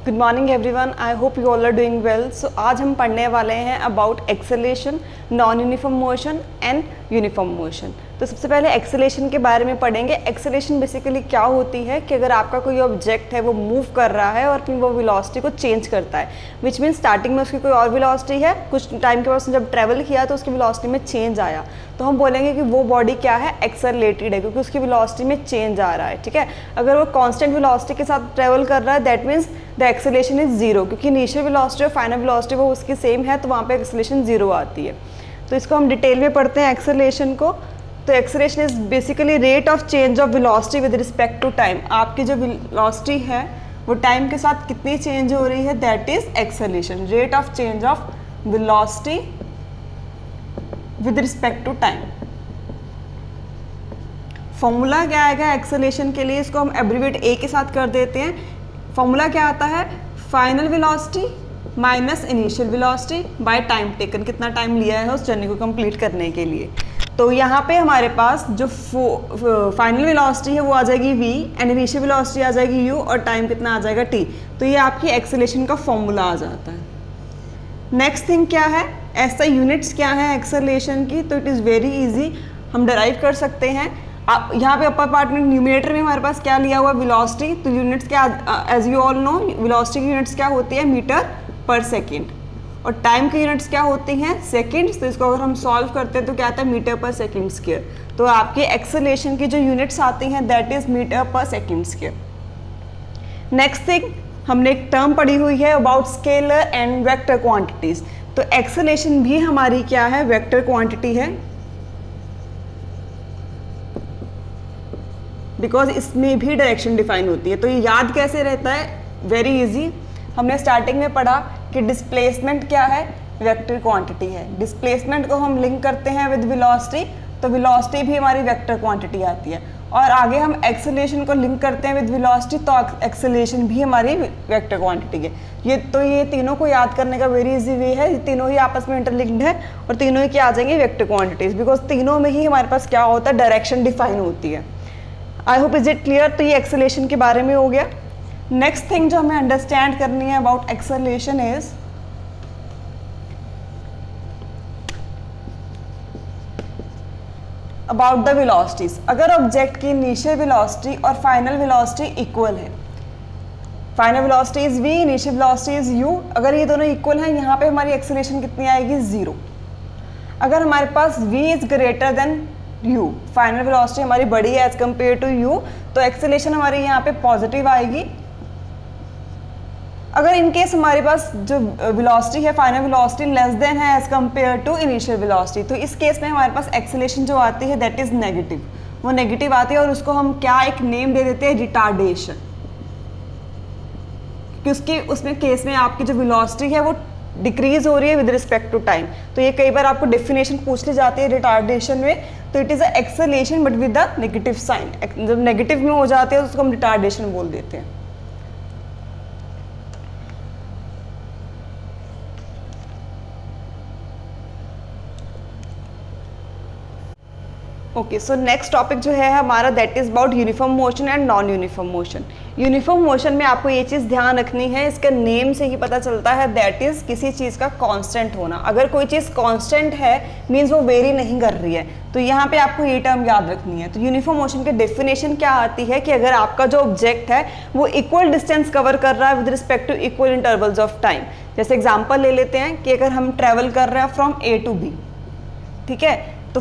Good morning everyone, I hope you all are doing well. So आज हम पढ़ने वाले हैं about acceleration, non uniform motion and uniform motion. तो सबसे पहले एक्सेलेरेशन के बारे में पढ़ेंगे। एक्सेलेरेशन बेसिकली क्या होती है कि अगर आपका कोई ऑब्जेक्ट है वो मूव कर रहा है और अपनी वो वेलोसिटी को चेंज करता है, विच मीन स्टार्टिंग में उसकी कोई और वेलोसिटी है, कुछ टाइम के बाद उसने जब ट्रैवल किया तो उसकी वेलोसिटी में चेंज आया, तो हम बोलेंगे कि वो बॉडी क्या है, एक्सेलरेटेड है, क्योंकि उसकी वेलोसिटी में चेंज आ रहा है। ठीक है, अगर वो कांस्टेंट वेलोसिटी के साथ ट्रैवल कर रहा है that means the acceleration is zero, क्योंकि इनिशियल वेलोसिटी और फाइनल वेलोसिटी वो उसकी सेम है, तो वहाँ पे एक्सेलरेशन जीरो आती है। तो इसको हम डिटेल में पढ़ते हैं एक्सेलरेशन को। तो acceleration is basically rate of change of velocity with respect to time. आपकी जो वेलोसिटी है वो टाइम के साथ कितनी चेंज हो रही है, that is acceleration, rate of change of velocity with respect to time. Formula क्या आएगा एक्सेलरेशन के लिए, इसको हम एब्रीवेट ए के साथ कर देते हैं। फॉर्मूला क्या आता है, final velocity minus initial velocity by time taken, कितना टाइम लिया है उस जर्नी को कंप्लीट करने के लिए। तो यहाँ पे हमारे पास जो फाइनल वेलोसिटी है वो आ जाएगी v एंड इनिशियल वेलोसिटी आ जाएगी u और टाइम कितना आ जाएगा t। तो ये आपकी एक्सेलरेशन का फॉर्मूला आ जाता है। नेक्स्ट थिंग क्या है, ऐसा यूनिट्स क्या है एक्सेलरेशन की, तो इट इज़ वेरी इजी, हम डराइव कर सकते हैं। यहाँ पे अपर पार्ट में न्यूमरेटर में हमारे पास क्या लिया हुआ है, वेलोसिटी। तो यूनिट्स क्या, as you all know, velocity की यूनिट्स क्या होती है, मीटर पर सेकेंड, और टाइम की यूनिट्स क्या होती हैं, सेकेंड्स। तो इसको अगर हम सॉल्व करते हैं तो क्या आता है, मीटर पर सेकेंड स्क्वायर। तो आपके एक्सेलरेशन की जो यूनिट्स आती हैं दैट इज मीटर पर सेकेंड स्क्वायर। नेक्स्ट थिंग, हमने एक टर्म पढ़ी हुई है about scalar and vector quantities. तो एक्सेलरेशन भी हमारी क्या है, वेक्टर क्वांटिटी है, बिकॉज इसमें भी डायरेक्शन डिफाइन होती है। तो ये याद कैसे रहता है, वेरी इजी। हमने स्टार्टिंग में पढ़ा कि डिस्प्लेसमेंट क्या है, वेक्टर क्वांटिटी है। डिस्प्लेसमेंट को हम लिंक करते हैं विद वेलोसिटी, तो वेलोसिटी भी हमारी वेक्टर क्वांटिटी आती है। और आगे हम एक्सेलरेशन को लिंक करते हैं विद वेलोसिटी, तो एक्सेलरेशन भी हमारी वेक्टर क्वांटिटी है। ये तीनों को याद करने का वेरी इजी वे है, ये तीनों ही आपस में इंटरलिंक्ड है और तीनों ही क्या आ जाएंगे, वेक्टर क्वांटिटीज, बिकॉज तीनों में ही हमारे पास क्या होता है, डायरेक्शन डिफाइन होती है। I hope is it clear. तो ये एक्सेलरेशन के बारे में हो गया। नेक्स्ट थिंग जो हमें अंडरस्टैंड करनी है about acceleration is about the velocities. अगर ऑब्जेक्ट की इनिशियल वेलोसिटी और फाइनल वेलोसिटी इक्वल है, final velocity is v, initial velocity is u, अगर ये दोनों इक्वल हैं, यहाँ पे हमारी एक्सेलरेशन कितनी आएगी, जीरो। अगर हमारे पास v is greater than u, final velocity हमारी बड़ी है एज कम्पेयर टू u, तो एक्सेलरेशन हमारी यहाँ पे पॉजिटिव आएगी। अगर इनकेस हमारे पास जो वेलोसिटी है, फाइनल वेलोसिटी लेस देन है as compare to initial velocity, तो इस केस में हमारे पास एक्सेलरेशन जो आती है दैट इज नेगेटिव, वो नेगेटिव आती है और उसको हम क्या एक नेम दे देते हैं, रिटार्डेशन, क्योंकि उसकी उसमें केस में आपकी जो वेलोसिटी है वो डिक्रीज हो रही है विद रिस्पेक्ट टू टाइम। तो ये कई बार आपको डेफिनेशन पूछ ली जाती है रिटार्डेशन में, तो it is a acceleration but with the negative sign. जब नेगेटिव में हो जाते हैं तो उसको हम रिटार्डेशन बोल देते हैं। ओके, सो नेक्स्ट टॉपिक जो है हमारा that is about uniform motion and non uniform motion. Uniform motion में आपको ये चीज़ ध्यान रखनी है, इसका नेम से ही पता चलता है, दैट इज किसी चीज़ का कांस्टेंट होना। अगर कोई चीज़ कांस्टेंट है मीन्स वो वेरी नहीं कर रही है, तो यहाँ पे आपको ये टर्म याद रखनी है। तो यूनिफॉर्म मोशन की डेफिनेशन क्या आती है कि अगर आपका जो ऑब्जेक्ट है वो इक्वल डिस्टेंस कवर कर रहा है with respect to equal intervals of time. जैसे एग्जाम्पल ले लेते हैं कि अगर हम ट्रेवल कर रहे हैं फ्रॉम ए टू बी, ठीक है, तो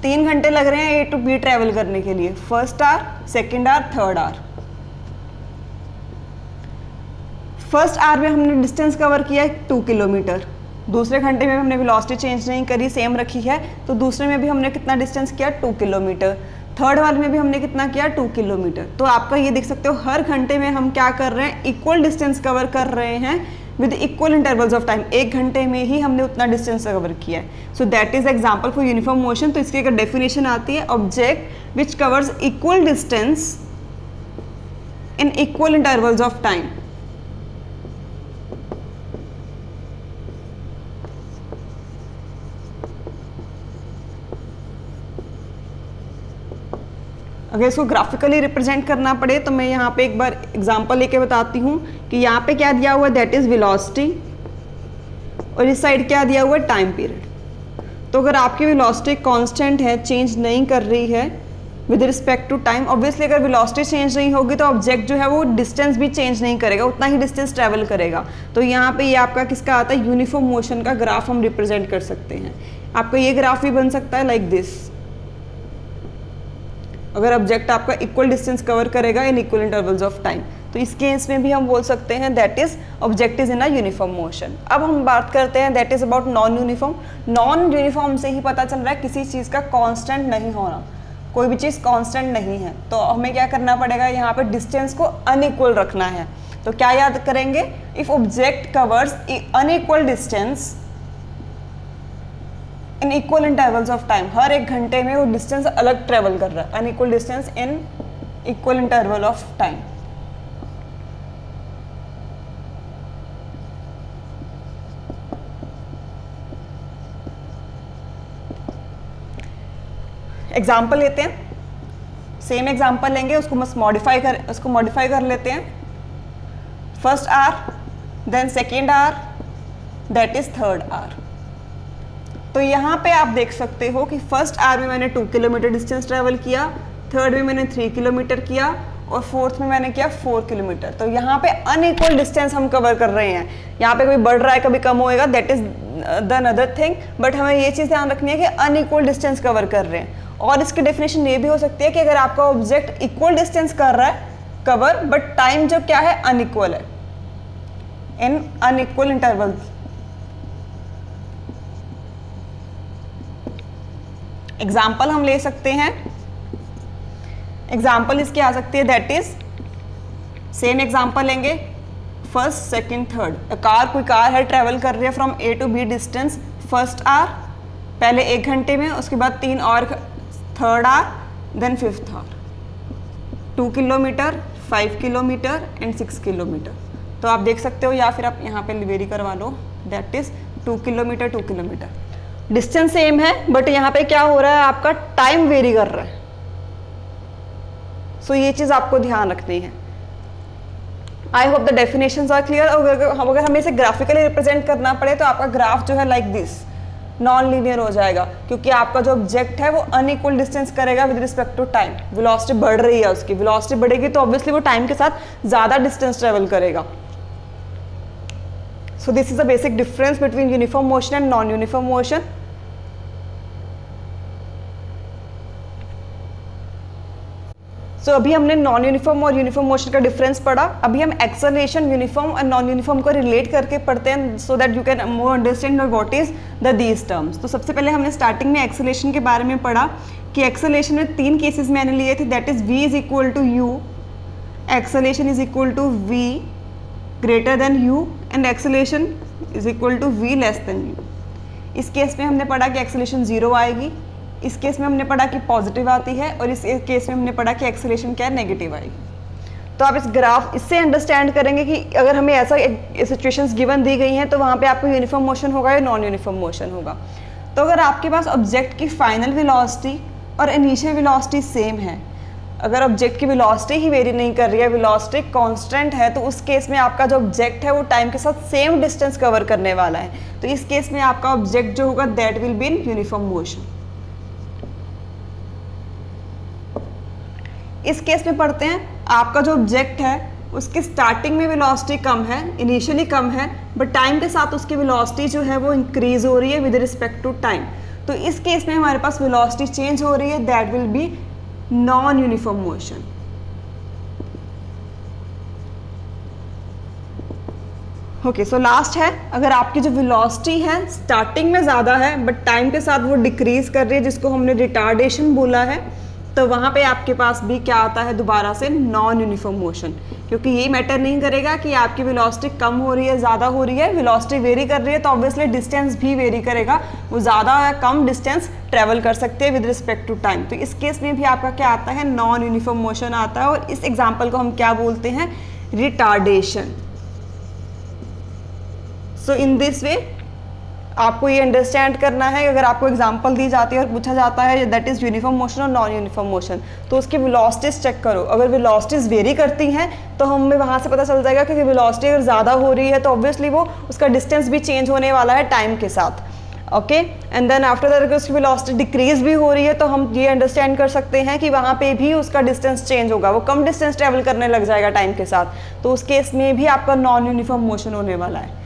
3 घंटे लग रहे हैं ए टू बी ट्रैवल करने के लिए, first hour, second hour, third hour. First hour में हमने डिस्टेंस कवर किया 2 किलोमीटर, दूसरे घंटे में हमने वेलोसिटी चेंज नहीं करी, सेम रखी है, तो दूसरे में भी हमने कितना डिस्टेंस किया, 2 किलोमीटर। थर्ड वाले में भी हमने कितना किया, 2 किलोमीटर। तो आपका ये देख सकते हो हर घंटे में हम क्या कर रहे हैं, इक्वल डिस्टेंस कवर कर रहे हैं with equal intervals of time. एक घंटे में ही हमने उतना डिस्टेंस कवर किया है। So that is example for uniform motion. तो इसकी एक डेफिनेशन आती है, object which covers equal distance in equal intervals of time. अगर इसको ग्राफिकली रिप्रेजेंट करना पड़े तो मैं यहाँ पे एक बार एग्जांपल लेके बताती हूँ कि यहाँ पे क्या दिया हुआ है, दैट इज़ वेलोसिटी, और इस साइड क्या दिया हुआ है, टाइम पीरियड। तो अगर आपकी वेलोसिटी कांस्टेंट है, चेंज नहीं कर रही है with respect to time, obviously अगर वेलोसिटी चेंज नहीं होगी तो ऑब्जेक्ट जो है वो डिस्टेंस भी चेंज नहीं करेगा, उतना ही डिस्टेंस ट्रैवल करेगा। तो यहाँ पे ये आपका किसका आता है, यूनिफॉर्म मोशन का ग्राफ हम रिप्रेजेंट कर सकते हैं। आपका ये ग्राफ भी बन सकता है लाइक दिस, अगर ऑब्जेक्ट आपका इक्वल डिस्टेंस कवर करेगा इन इक्वल इंटरवल्स ऑफ टाइम, तो इस केस में भी हम बोल सकते हैं that is object is in a uniform motion. अब हम बात करते हैं that is about non uniform. Non uniform से ही पता चल रहा है किसी चीज़ का कांस्टेंट नहीं होना, कोई भी चीज़ कांस्टेंट नहीं है, तो हमें क्या करना पड़ेगा, यहाँ पे डिस्टेंस को अनइक्वल रखना है। तो क्या याद करेंगे, if object covers unequal distance in equal intervals of time, हर एक घंटे में वो डिस्टेंस अलग ट्रेवल कर रहा है, unequal distance in equal interval of time. Example लेते हैं, सेम एग्जाम्पल लेंगे, उसको बस मॉडिफाई कर लेते हैं। First hour, then second hour, that is third hour. तो यहाँ पे आप देख सकते हो कि फर्स्ट आवर में मैंने 2 किलोमीटर डिस्टेंस ट्रेवल किया, थर्ड में मैंने 3 किलोमीटर किया, और फोर्थ में मैंने किया 4 किलोमीटर। तो यहाँ पे अनइक्वल डिस्टेंस हम कवर कर रहे हैं, यहाँ पे कभी बढ़ रहा है कभी कम होएगा, that is the another thing, but हमें ये चीज़ ध्यान रखनी है कि अनइक्वल डिस्टेंस कवर कर रहे हैं। और इसकी डेफिनेशन ये भी हो सकती है कि अगर आपका ऑब्जेक्ट इक्वल डिस्टेंस कर रहा है कवर, बट टाइम जो क्या है, अनइक्वल है, इन अनइक्वल इंटरवल्स। एग्जाम्पल हम ले सकते हैं, एग्जाम्पल इसकी आ सकती है दैट इज, सेम एग्जाम्पल लेंगे, फर्स्ट सेकंड थर्ड। कोई कार है, ट्रेवल कर रही है from A to B distance, first hour पहले 1 घंटे में, उसके बाद 3 और third hour, then fifth hour, 2 kilometre, 5 kilometre and 6 kilometre. तो आप देख सकते हो, या फिर आप यहाँ पे वेरी करवा लो, that is 2 kilometre 2 kilometre. Distance same है, बट यहाँ पे क्या हो रहा है, आपका टाइम वेरी कर रहा है। सो ये चीज़ आपको ध्यान रखनी है। I hope the definitions are clear. अगर हमें इसे ग्राफिकली रिप्रेजेंट करना पड़े तो आपका ग्राफ जो है लाइक दिस नॉन लीनियर हो जाएगा, क्योंकि आपका जो ऑब्जेक्ट है वो अनइक्वल डिस्टेंस करेगा with respect to time. Velocity बढ़ रही है, उसकी वेलोसिटी बढ़ेगी तो ऑब्वियसली वो टाइम के साथ ज़्यादा डिस्टेंस ट्रेवल करेगा। So this is the basic difference between uniform motion and non uniform motion. So अभी हमने नॉन यूनिफॉर्म और यूनिफॉर्म मोशन का डिफरेंस पढ़ा। अभी हम एक्सेलरेशन यूनिफॉर्म और नॉन यूनिफॉर्म को रिलेट करके पढ़ते हैं, so that you can more understand what is the these terms. तो सबसे पहले हमने स्टार्टिंग में एक्सेलरेशन के बारे में पढ़ा कि एक्सेलरेशन में 3 केसेस मैंने लिए थे, that is v is equal to U, acceleration is equal to v greater than u, and acceleration is equal to v less than u। इस केस में हमने पढ़ा कि एक्सेलरेशन 0 आएगी, इस केस में हमने पढ़ा कि पॉजिटिव आती है, और इस केस में हमने पढ़ा कि एक्सेलरेशन क्या है, नेगेटिव आएगी। तो आप इस ग्राफ इससे अंडरस्टैंड करेंगे कि अगर हमें ऐसा सिचुएशंस गिवन दी गई हैं तो वहाँ पे आपको यूनिफॉर्म मोशन होगा या नॉन यूनिफॉर्म मोशन होगा। तो अगर आपके पास ऑब्जेक्ट की फाइनल वेलोसिटी और इनिशियल वेलोसिटी सेम है, अगर ऑब्जेक्ट की वेलोसिटी ही वेरी नहीं कर रही है, वेलोसिटी कांस्टेंट है, तो उस केस में आपका जो ऑब्जेक्ट है वो टाइम के साथ सेम डिस्टेंस कवर करने वाला है। तो इस केस में आपका ऑब्जेक्ट जो होगा that will be in uniform motion. इस केस में पढ़ते हैं, आपका जो ऑब्जेक्ट है उसकी स्टार्टिंग में वेलोसिटी कम है, इनिशियली कम है, बट टाइम के साथ उसकी वेलोसिटी जो है वो इंक्रीज हो रही है विद रिस्पेक्ट टू टाइम। तो इस केस में हमारे पास वेलोसिटी चेंज हो रही है, that will be non uniform motion. Okay, so last है, अगर आपकी जो वेलोसिटी है स्टार्टिंग में ज़्यादा है बट टाइम के साथ वो डिक्रीज कर रही है, जिसको हमने रिटार्डेशन बोला है, तो वहाँ पे आपके पास भी क्या आता है, दोबारा से नॉन यूनिफॉर्म मोशन। क्योंकि ये मैटर नहीं करेगा कि आपकी वेलोसिटी कम हो रही है, ज़्यादा हो रही है, वेलोसिटी वेरी कर रही है तो ऑब्वियसली डिस्टेंस भी वेरी करेगा, वो ज़्यादा या कम डिस्टेंस ट्रेवल कर सकते हैं विद रिस्पेक्ट टू टाइम। तो इस केस में भी आपका क्या आता है, नॉन यूनिफॉर्म मोशन आता है, और इस एग्जाम्पल को हम क्या बोलते हैं, retardation. So in this way आपको ये अंडरस्टैंड करना है, अगर आपको एग्जांपल दी जाती है और पूछा जाता है दैट इज़ यूनिफॉर्म मोशन और नॉन यूनिफॉर्म मोशन, तो उसकी वेलोसिटीज चेक करो। अगर वेलोसिटीज वेरी करती हैं तो हमें वहाँ से पता चल जाएगा कि वेलोसिटी अगर ज़्यादा हो रही है तो ऑब्वियसली वो उसका डिस्टेंस भी चेंज होने वाला है टाइम के साथ। Okay, and then after that अगर उसकी वेलोसिटी डिक्रीज भी हो रही है तो हम ये अंडरस्टैंड कर सकते हैं कि वहाँ पे भी उसका डिस्टेंस चेंज होगा, वो कम डिस्टेंस ट्रेवल करने लग जाएगा टाइम के साथ, तो उस केस में भी आपका नॉन यूनिफॉर्म मोशन होने वाला है।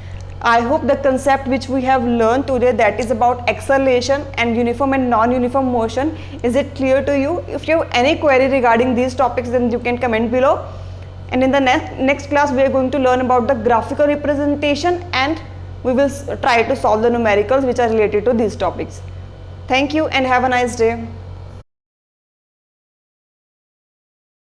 I hope the concept which we have learned today, that is about acceleration and uniform and non-uniform motion, is it clear to you? If you have any query regarding these topics, then you can comment below. And in the next class, we are going to learn about the graphical representation, and we will try to solve the numericals which are related to these topics. Thank you and have a nice day.